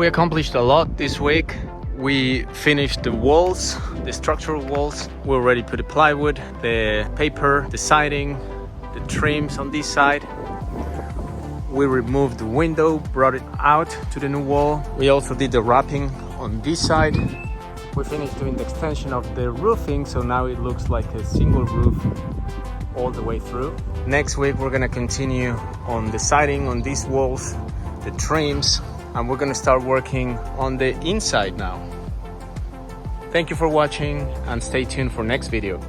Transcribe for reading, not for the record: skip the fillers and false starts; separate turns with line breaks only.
accomplished a lot this week. We finished the walls, the structural walls. We already put the plywood, the paper, the siding, the trims on this side. We removed the window, brought it out to the new wall. We also did the wrapping on this side. We finished doing the extension of the roofing, so now it looks like a single roof all the way through. Next week we're gonna continue on the siding on these walls, the trims, and we're gonna start working on the inside now. Thank you for watching and stay tuned for next video.